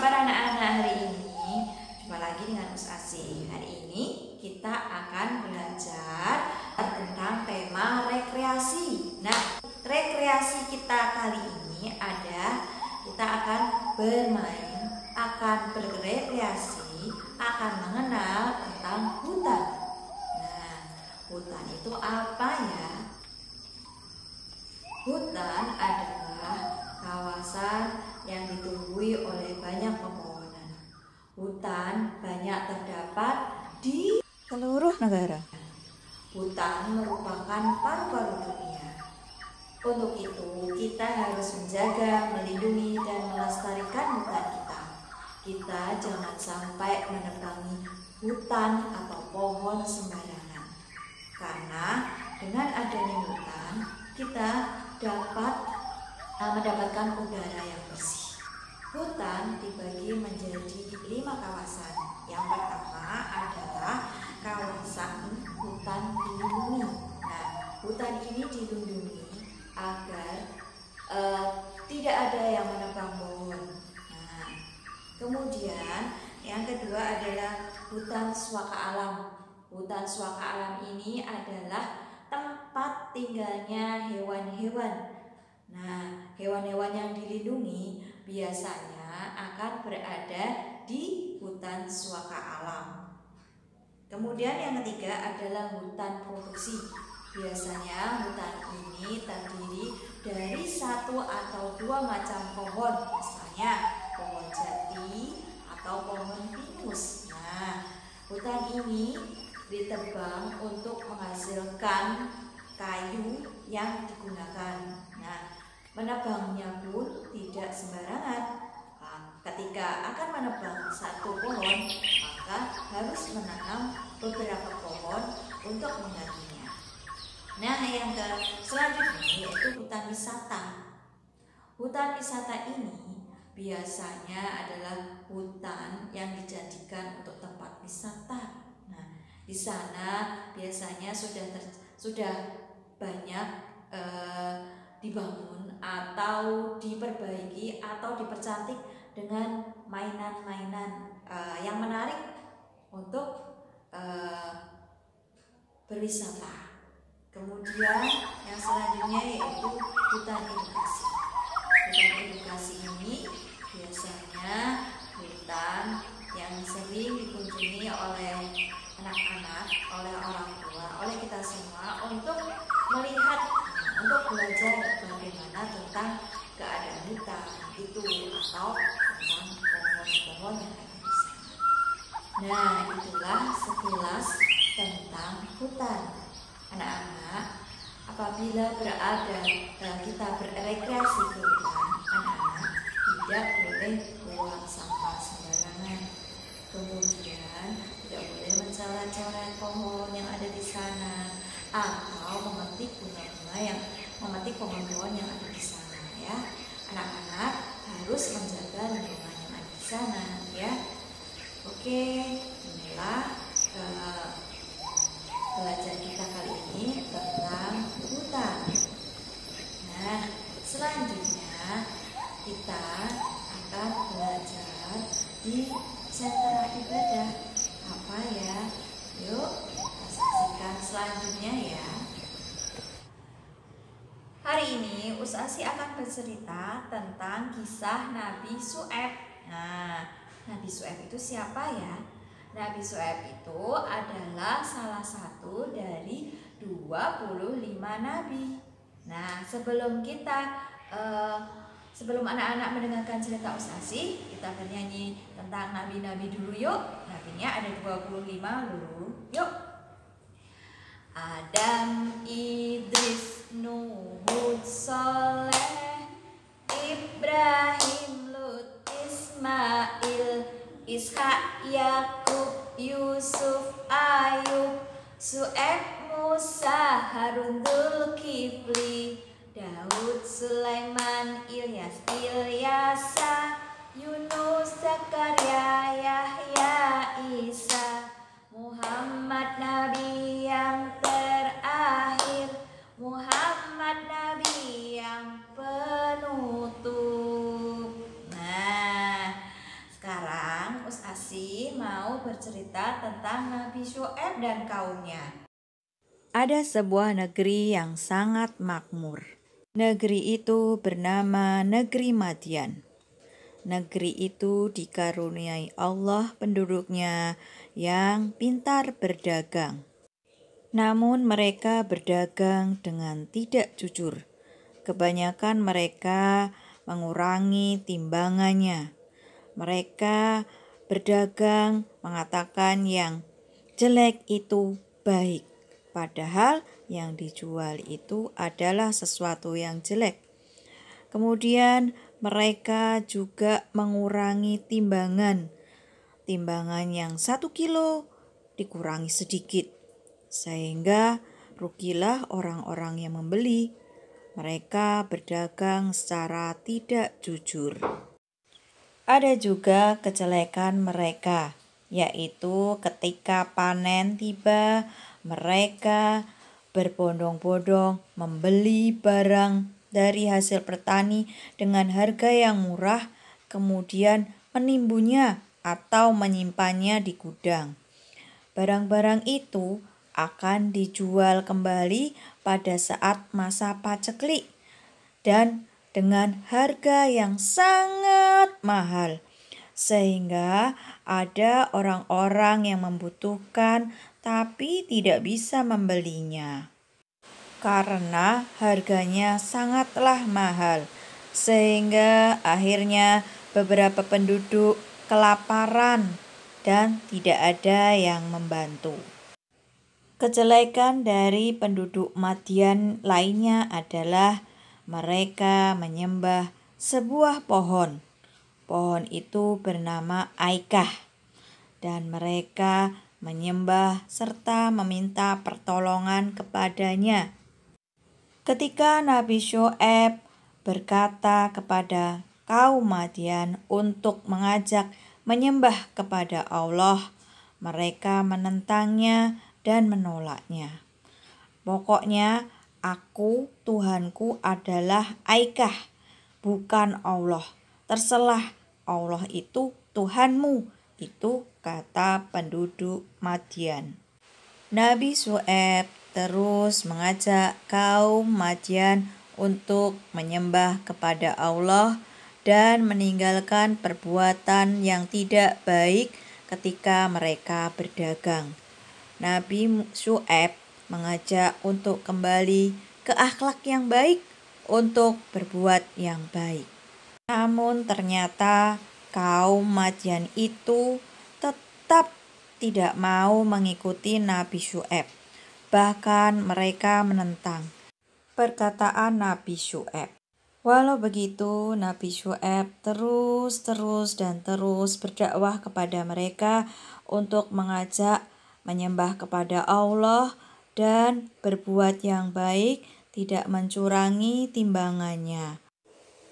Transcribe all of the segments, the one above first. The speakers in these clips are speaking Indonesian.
kabar anak-anak hari ini? Jumpa lagi dengan Usasi. Hari ini kita akan belajar tentang tema rekreasi. Nah, rekreasi kita kali ini kita akan bermain, akan berrekreasi, akan mengenal tentang hutan. Nah, hutan itu apa ya? Hutan adalah kawasan yang ditumbuhi oleh banyak pepohonan. Hutan banyak terdapat di seluruh negara. Hutan merupakan paru-paru dunia. Untuk itu, kita harus menjaga, melindungi, dan melestarikan hutan kita. Kita jangan sampai menebangi hutan atau pohon sembarangan. Karena dengan adanya hutan, kita dapat mendapatkan udara yang bersih. Hutan dibagi menjadi 5 kawasan. Yang pertama adalah kawasan hutan dilindungi. Nah, hutan ini dilindungi agar tidak ada yang menebang pohon. Nah, kemudian yang kedua adalah hutan suaka alam. Hutan suaka alam ini adalah tempat tinggalnya hewan-hewan. Nah, hewan-hewan yang dilindungi biasanya akan berada di hutan suaka alam. Kemudian yang ketiga adalah hutan produksi. Biasanya hutan ini terdiri dari 1 atau 2 macam pohon, misalnya pohon jati atau pohon pinus. Nah, hutan ini ditebang untuk menghasilkan kayu yang digunakan. Nah, menebangnya pun tidak sembarangan. Ketika akan menebang 1 pohon, maka harus menanam beberapa pohon untuk menggantinya. Nah, yang selanjutnya yaitu hutan wisata. Hutan wisata ini biasanya adalah hutan yang dijadikan untuk tempat wisata. Nah, di sana biasanya sudah banyak dibangun atau diperbaiki atau dipercantik dengan mainan-mainan yang menarik untuk berwisata. Kemudian yang selanjutnya yaitu hutan edukasi. Hutan edukasi ini biasanya hutan yang sering dikunjungi oleh anak-anak, oleh orang tua, oleh kita semua untuk melihat, untuk belajar bagaimana tentang keadaan hutan itu atau tentang pohon-pohon yang ada di sana. Nah, itulah sekilas tentang hutan. Anak-anak, apabila kita berrekreasi ke hutan, anak-anak tidak boleh buang sampah sembarangan. Kemudian tidak boleh mencoret-coret pohon yang ada di sana atau memetik pohon-pohon yang ada di sana ya. Anak-anak harus menjaga lingkungan yang ada di sana ya. Oke, inilah belajar kita kali ini tentang hutan. Nah, selanjutnya kita akan belajar di sentra ibadah. Apa ya? Yuk, kita saksikan selanjutnya ya. Hari ini Usasi akan bercerita tentang kisah Nabi Syuaib. Nah, Nabi Syuaib itu siapa ya? Nabi Syuaib itu adalah salah satu dari 25 nabi. Nah, sebelum anak-anak mendengarkan cerita Usasi, kita bernyanyi tentang nabi-nabi dulu yuk. Nabinya ada 25 dulu. Yuk. Adam, Idris, Nuh, Hud, Saleh, Ibrahim, Lut, Ismail, Ishak, Yakub, Yusuf, Ayub, Syuaib, Musa, Harun, Dzulkifli, Daud, Sulaiman, Ilyas, Ilyasa, Yunus, Zakaria, Yahya, Isa, Muhammad Nabi yang terakhir, Muhammad Nabi yang penutup. Nah, bercerita tentang Nabi Syuaib dan kaumnya. Ada sebuah negeri yang sangat makmur. Negeri itu bernama Negeri Madian. Negeri itu dikaruniai Allah penduduknya yang pintar berdagang. Namun mereka berdagang dengan tidak jujur. Kebanyakan mereka mengurangi timbangannya. Mereka berdagang mengatakan yang jelek itu baik, padahal yang dijual itu adalah sesuatu yang jelek. Kemudian mereka juga mengurangi timbangan. Timbangan yang 1 kilo dikurangi sedikit, sehingga rugilah orang-orang yang membeli. Mereka berdagang secara tidak jujur. Ada juga kejelekan mereka, yaitu ketika panen tiba, mereka berbondong-bondong membeli barang dari hasil petani dengan harga yang murah, kemudian menimbunnya atau menyimpannya di gudang. Barang-barang itu akan dijual kembali pada saat masa paceklik dan dengan harga yang sangat mahal, sehingga ada orang-orang yang membutuhkan tapi tidak bisa membelinya karena harganya sangatlah mahal, sehingga akhirnya beberapa penduduk kelaparan dan tidak ada yang membantu. Kejelekan dari penduduk Madian lainnya adalah mereka menyembah sebuah pohon. Pohon itu bernama Aikah, dan mereka menyembah serta meminta pertolongan kepadanya. Ketika Nabi Syuaib berkata kepada kaum Madian untuk mengajak menyembah kepada Allah, mereka menentangnya dan menolaknya. Pokoknya aku, Tuhanku adalah Aikah, bukan Allah. Terserah, Allah itu Tuhanmu. Itu kata penduduk Madian. Nabi Syuaib terus mengajak kaum Madian untuk menyembah kepada Allah dan meninggalkan perbuatan yang tidak baik ketika mereka berdagang. Nabi Syuaib mengajak untuk kembali ke akhlak yang baik, untuk berbuat yang baik. Namun ternyata kaum Madian itu tetap tidak mau mengikuti Nabi Syuaib. Bahkan mereka menentang perkataan Nabi Syuaib. Walau begitu, Nabi Syuaib terus berdakwah kepada mereka untuk mengajak menyembah kepada Allah dan berbuat yang baik, tidak mencurangi timbangannya.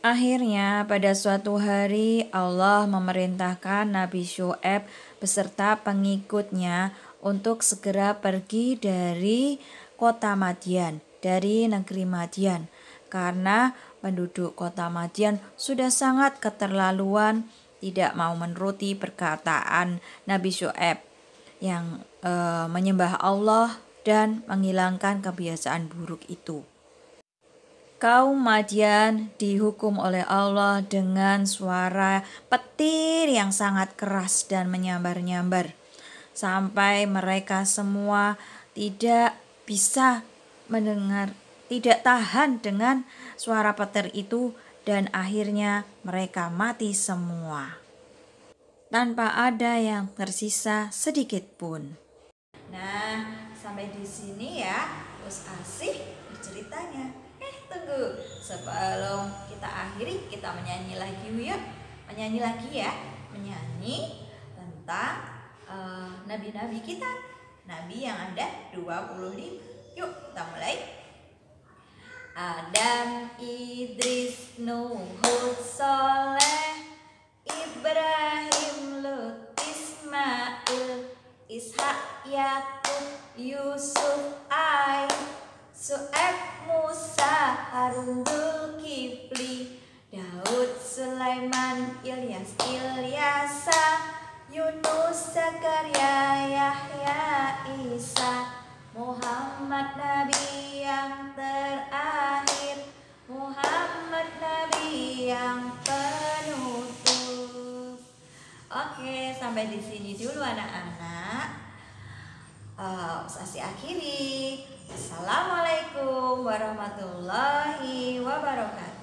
Akhirnya pada suatu hari Allah memerintahkan Nabi Syuaib beserta pengikutnya untuk segera pergi dari kota Madian, dari negeri Madian, karena penduduk kota Madian sudah sangat keterlaluan, tidak mau menuruti perkataan Nabi Syuaib yang menyembah Allah dan menghilangkan kebiasaan buruk itu. Kaum Madian dihukum oleh Allah dengan suara petir yang sangat keras dan menyambar-nyambar, sampai mereka semua tidak bisa mendengar, tidak tahan dengan suara petir itu, dan akhirnya mereka mati semua tanpa ada yang tersisa sedikit pun. Nah, sampai di sini ya Gus Asih berceritanya. Tunggu, sebelum kita akhiri, kita menyanyi lagi yuk. Menyanyi lagi ya. Menyanyi tentang nabi-nabi kita. Nabi yang ada 25. Yuk kita mulai. Adam, Idris, Nuh, Hud, Saleh, Ibrahim, Lut, Ismail, Ishak, Yakub, Yusuf, Syuaib, Musa, Harun, Dzulkifli, Daud, Sulaiman, Ilyas, Ilyasa, Yunus, Zakaria, Yahya, Isa, Muhammad Nabi yang terakhir, Muhammad Nabi yang penutup. Oke, sampai di sini dulu anak-anak. Ustaz akhiri. Assalamualaikum warahmatullahi wabarakatuh.